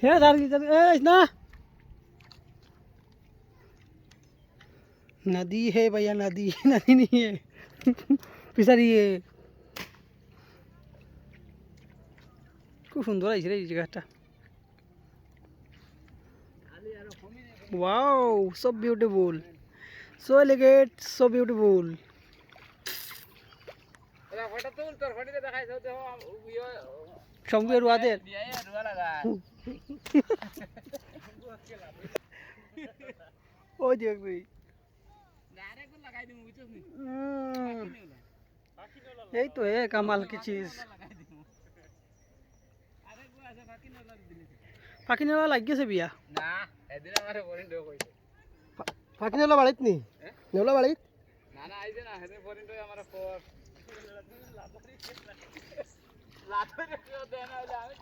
है ना नदी है भैया नदी नदी नहीं है फिसारी है खूब सुंदर है रे जगहटा wow so beautiful so elegant so beautiful সঙ্গে রুয়াদের ওই দেখবি এই তো है कमाल की चीज ফাঁকি নেওয়া লাগিয়েছে বিয়া না এদিন আমারে ফরিন দেও কইছে ফাঁকি নেওয়া বাড়িত নি নেওলা বাড়িত না না আইছে না হেদিন ফরিন দেও আমারে ফর লাতরে দেনা হইলে আমি